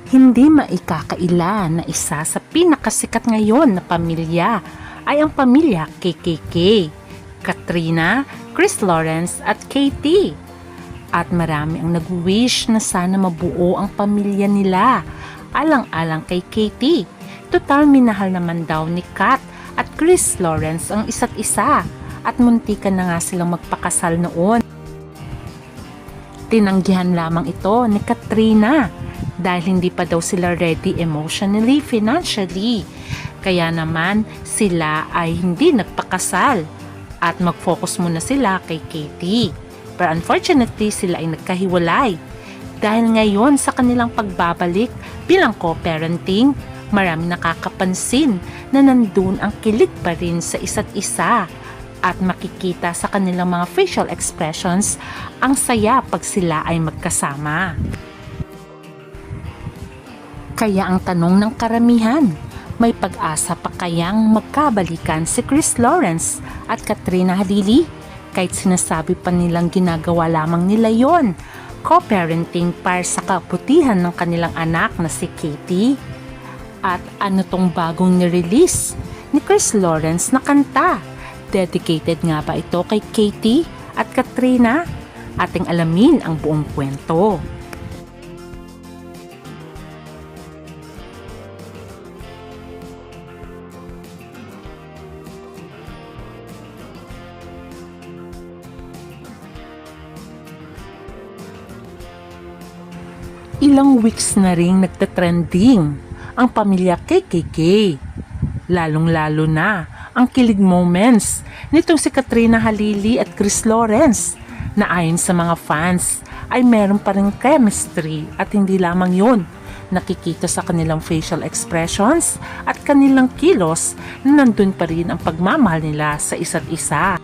Hindi maikakaila na isa sa pinakasikat ngayon na pamilya ay ang pamilya KKK, Katrina, Chris Lawrence at Katie. At marami ang nag-wish na sana mabuo ang pamilya nila, alang-alang kay Katie. Total minahal naman daw ni Kat at Chris Lawrence ang isa't isa at muntikan na nga silang magpakasal noon. Tinanggihan lamang ito ni Katrina dahil hindi pa daw sila ready emotionally, financially. Kaya naman sila ay hindi nagpakasal at mag-focus muna sila kay Katie. Pero unfortunately sila ay nagkahiwalay. Dahil ngayon sa kanilang pagbabalik bilang co-parenting, marami nakakapansin na nandun ang kilig pa rin sa isa't isa. At makikita sa kanilang mga facial expressions ang saya pag sila ay magkasama. Kaya ang tanong ng karamihan, may pag-asa pa kayang magkabalikan si Chris Lawrence at Katrina Halili? Kahit sinasabi pa nilang ginagawa lamang nila yon, co-parenting para sa kabutihan ng kanilang anak na si Katie. At ano tong bagong nirelease ni Chris Lawrence na kanta? Dedicated nga ba ito kay Katie at Katrina? Ating alamin ang buong kwento. Ilang weeks na ring nagtatrending ang pamilya KKK. Lalong-lalo na ang kilig moments nitong si Katrina Halili at Chris Lawrence na ayon sa mga fans ay meron pa rin chemistry at hindi lamang yun. Nakikita sa kanilang facial expressions at kanilang kilos na nandun pa rin ang pagmamahal nila sa isa't isa.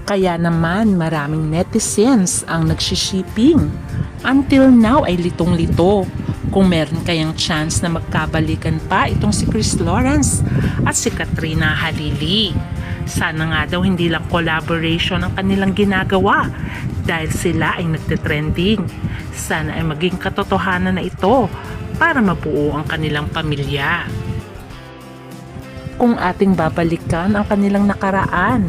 Kaya naman maraming netizens ang nagsishipping. Until now ay litong-lito kung meron kayang chance na magkabalikan pa itong si Chris Lawrence at si Katrina Halili. Sana nga daw hindi lang collaboration ang kanilang ginagawa dahil sila ay nagtitrending. Sana ay maging katotohanan na ito para mabuo ang kanilang pamilya. Kung ating babalikan ang kanilang nakaraan,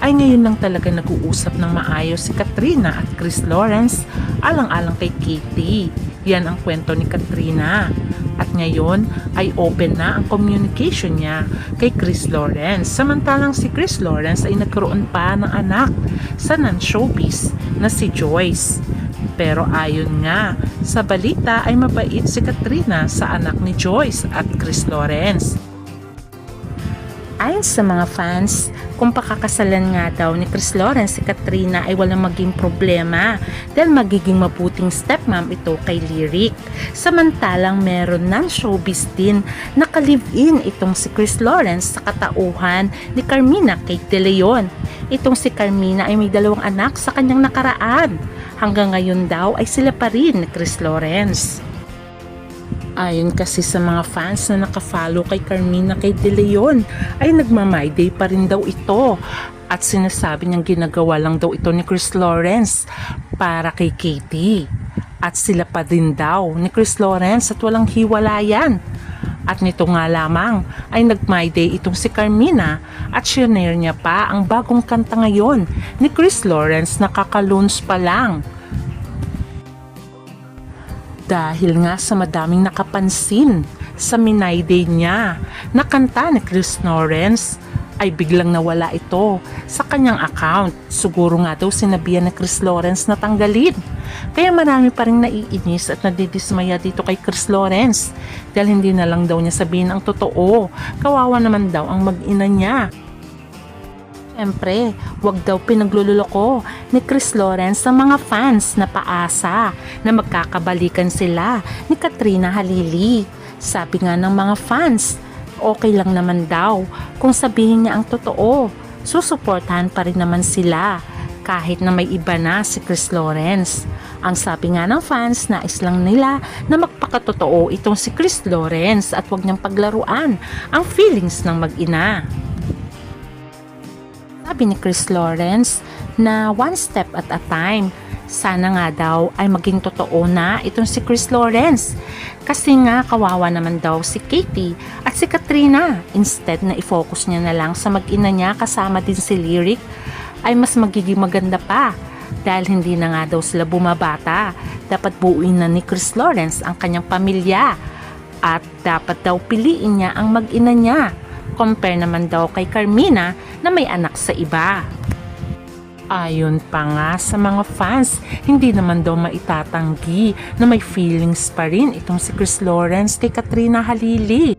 ay ngayon lang talaga nag-uusap ng maayos si Katrina at Chris Lawrence alang-alang kay Katie. Yan ang kwento ni Katrina. At ngayon ay open na ang communication niya kay Chris Lawrence. Samantalang si Chris Lawrence ay nagkaroon pa ng anak sa non-showbiz na si Joyce. Pero ayon nga sa balita ay mabait si Katrina sa anak ni Joyce at Chris Lawrence. Ayon sa mga fans, kung pakakasalan nga daw ni Chris Lawrence si Katrina ay walang maging problema dahil magiging mabuting stepmom ito kay Lyric. Samantalang meron non-showbiz din na ka-live-in itong si Chris Lawrence sa katauhan ni Carmina Kate De Leon. Itong si Carmina ay may 2 anak sa kanyang nakaraan. Hanggang ngayon daw ay sila pa rin ni Chris Lawrence. Ayon kasi sa mga fans na nakafollow kay Carmina kay De Leon ay nagma-my day pa rin daw ito at sinasabi niyang ginagawa lang daw ito ni Chris Lawrence para kay Katie at sila pa din daw ni Chris Lawrence at walang hiwalayan. At nito nga lamang ay nag-my day itong si Carmina at shinare niya pa ang bagong kanta ngayon ni Chris Lawrence na kaka-launch pa lang. Dahil nga sa madaming nakapansin sa minay day niya na kanta ni Chris Lawrence ay biglang nawala ito sa kanyang account. Siguro nga daw sinabihan ni Chris Lawrence na tanggalin. Kaya marami pa rin naiinis at nadidismaya dito kay Chris Lawrence dahil hindi na lang daw niya sabihin ang totoo. Kawawa naman daw ang mag-ina niya. Siyempre, wag daw pinaglululoko ni Chris Lawrence sa mga fans na paasa na magkakabalikan sila ni Katrina Halili. Sabi nga ng mga fans, okay lang naman daw kung sabihin niya ang totoo. Susuportahan pa rin naman sila kahit na may iba na si Chris Lawrence. Ang sabi nga ng fans, nais lang nila na magpakatotoo itong si Chris Lawrence at wag niyang paglaruan ang feelings ng mag-ina. Sabi ni Chris Lawrence na one step at a time Sana nga daw ay maging totoo na itong si Chris Lawrence. Kasi nga kawawa naman daw si Katie at si Katrina. Instead na i-focus niya na lang sa mag-ina niya kasama din si Lyric, ay mas magiging maganda pa. Dahil hindi na nga daw sila bumabata. Dapat buuin na ni Chris Lawrence ang kanyang pamilya. At dapat daw piliin niya ang mag-ina niya. Compare naman daw kay Carmina na may anak sa iba. Ayon pa nga sa mga fans, hindi naman daw maitatanggi na may feelings pa rin itong si Chris Lawrence kay Katrina Halili.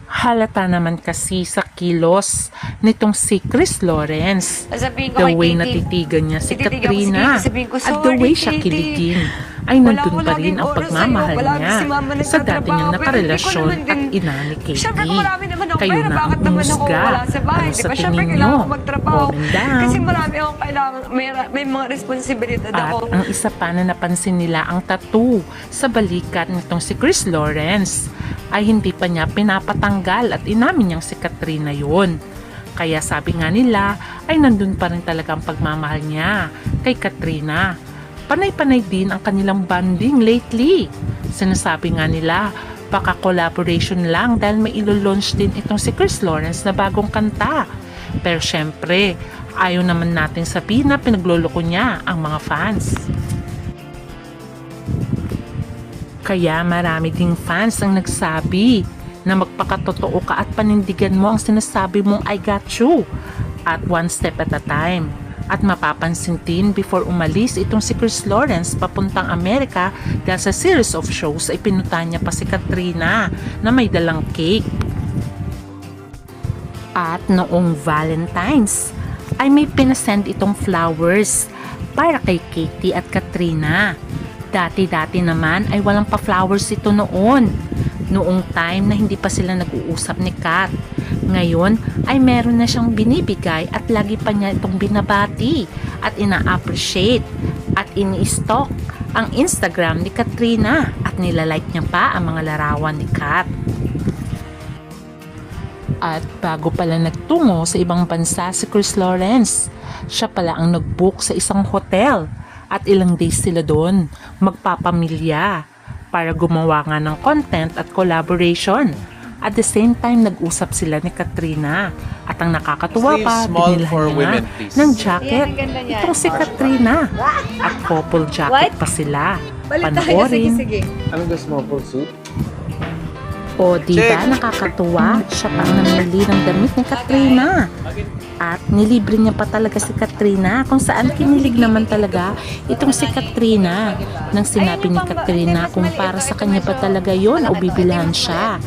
Halata naman kasi sa kilos nitong si Chris Lawrence. The way natitigan niya si Katrina at the way siya kiligin ay nandun pa rin ang pagmamahal niya sa dati niyang nakarelasyon at ina ni Katie. Kayo na ang umusga. Ano sa tingin niyo? Comment down. Kasi marami akong kailangan, may mga responsibilidad ako. At ang isa pa na napansin nila ang tattoo sa balikat nitong si Chris Lawrence ay hindi pa niya pinapatanggal at inamin niyang si Katrina yun. Kaya sabi nga nila ay nandun pa rin talaga ang pagmamahal niya kay Katrina. Panay-panay din ang kanilang bonding lately. Sinasabi nga nila baka collaboration lang dahil may ilo-launch din itong si Chris Lawrence na bagong kanta. Pero syempre, ayaw naman natin sabihin na pinagloloko niya ang mga fans. Kaya marami ding fans ang nagsabi na magpakatotoo ka at panindigan mo ang sinasabi mong I got you at one step at a time. At mapapansin din before umalis itong si Chris Lawrence papuntang Amerika dahil sa series of shows ay pinunta niya pa si Katrina na may dalang cake. At noong Valentine's ay may pinasend itong flowers para kay Katie at Katrina. Dati-dati naman ay walang pa-flowers ito noon. Noong time na hindi pa sila nag-uusap ni Kat. Ngayon ay meron na siyang binibigay at lagi pa niya itong binabati at ina-appreciate at ini-stalk ang Instagram ni Katrina at nilalike niya pa ang mga larawan ni Kat. At bago pala nagtungo sa ibang bansa si Chris Lawrence, siya pala ang nag-book sa isang hotel at ilang days sila doon magpapamilya para gumawa nga ng content at collaboration. At the same time, nag-usap sila ni Katrina. At ang nakakatuwa pa, binilhan niya ng jacket. Itong si Katrina. At couple jacket pa sila. Panoorin. Anong the small suit? O diba nakakatuwa? Siya pang namili ng damit ni Katrina. At nilibre niya pa talaga si Katrina kung saan kinilig naman talaga itong si Katrina. Nang sinabi ni Katrina kung para sa kanya pa talaga yon o bibilhan siya.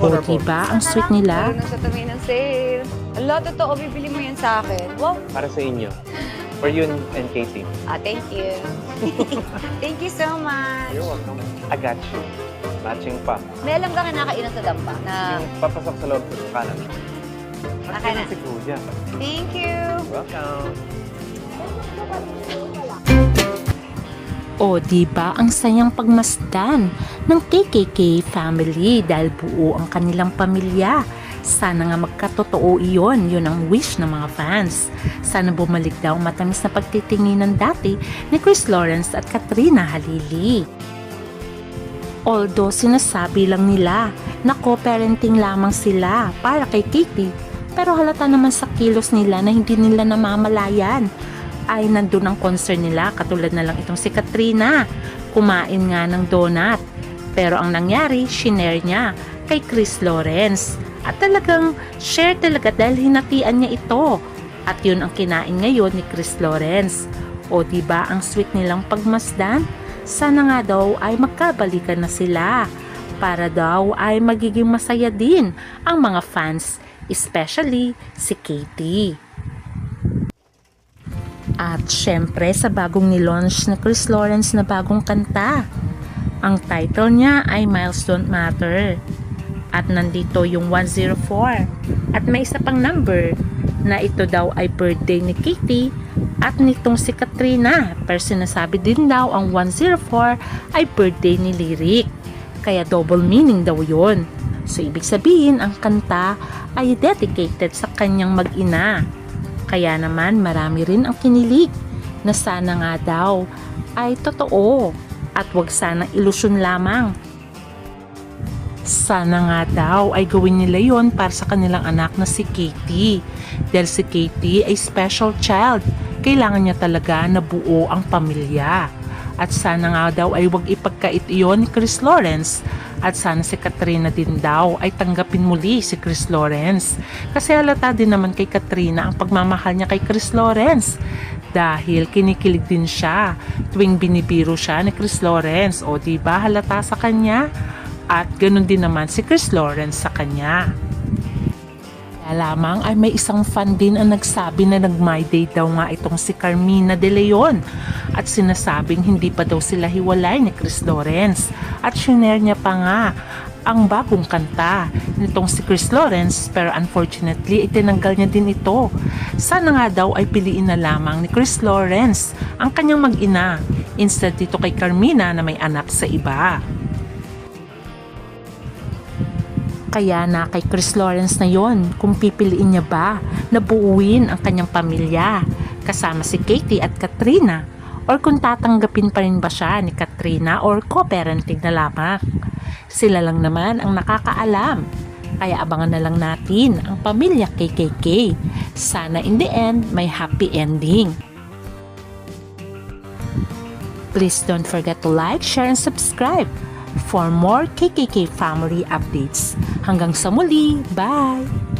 O diba ang sweet nila? Sa tumi ng sale. Ala, totoo, bibili mo yan sa akin. Wow. Para sa inyo. For you and Katie. Thank you. Thank you so much. You're welcome. I got you. Matching pa. May alam ka kinakainan sa dampa na... Yung papasok sa loob sa kanan. Akin na. Si Kuya. Thank you. Welcome. O diba ang sayang pagmasdan ng KKK family dahil buo ang kanilang pamilya. Sana nga magkatotoo iyon, yun ang wish ng mga fans. Sana bumalik daw ang matamis na pagtitinginan dati ni Chris Lawrence at Katrina Halili. Although sinasabi lang nila na co-parenting lamang sila para kay Katie, pero halata naman sa kilos nila na hindi nila namamalayan ay nandun ang concern nila, katulad na lang itong si Katrina, kumain nga ng donut. Pero ang nangyari, shinare niya kay Chris Lawrence. At talagang share talaga dahil hinatian niya ito. At yun ang kinain ngayon ni Chris Lawrence. O diba ang sweet nilang pagmasdan? Sana nga daw ay magkabalikan na sila. Para daw ay magiging masaya din ang mga fans, especially si Katie. At syempre sa bagong nilaunch na Chris Lawrence na bagong kanta. Ang title niya ay Miles Don't Matter. At nandito yung 104. At may isa pang number na ito daw ay birthday ni Katie at nitong si Katrina. Pero sinasabi din daw ang 104 ay birthday ni Lyric. Kaya double meaning daw yun. So ibig sabihin ang kanta ay dedicated sa kanyang mag-ina. Kaya naman marami rin ang kinilig na sana nga daw ay totoo at wag sanang ilusyon lamang. Sana nga daw ay gawin nila yon para sa kanilang anak na si Katie. Dahil si Katie ay special child. Kailangan niya talaga na buo ang pamilya. At sana nga daw ay wag ipagkait iyon ni Chris Lawrence. At sana si Katrina din daw ay tanggapin muli si Chris Lawrence. Kasi halata din naman kay Katrina ang pagmamahal niya kay Chris Lawrence. Dahil kinikilig din siya tuwing binibiro siya ni Chris Lawrence. O diba halata sa kanya? At ganun din naman si Chris Lawrence sa kanya. Kaya lamang ay may isang fan din ang nagsabi na nag-my day daw nga itong si Carmina De Leon. At sinasabing hindi pa daw sila hiwalay ni Chris Lawrence. At shinare niya pa nga ang bagong kanta nitong si Chris Lawrence, pero unfortunately itinanggal niya din ito. Sana nga daw ay piliin na lamang ni Chris Lawrence ang kanyang mag-ina instead dito kay Carmina na may anak sa iba. Kaya na kay Chris Lawrence na yon kung pipiliin niya ba na buuin ang kanyang pamilya kasama si Katie at Katrina, or kung tatanggapin pa rin ba siya ni Katrina or co-parenting na lamang. Sila lang naman ang nakakaalam. Kaya abangan na lang natin ang pamilya KKK. Sana in the end may happy ending. Please don't forget to like, share, and subscribe for more KKK family updates. Hanggang sa muli, bye!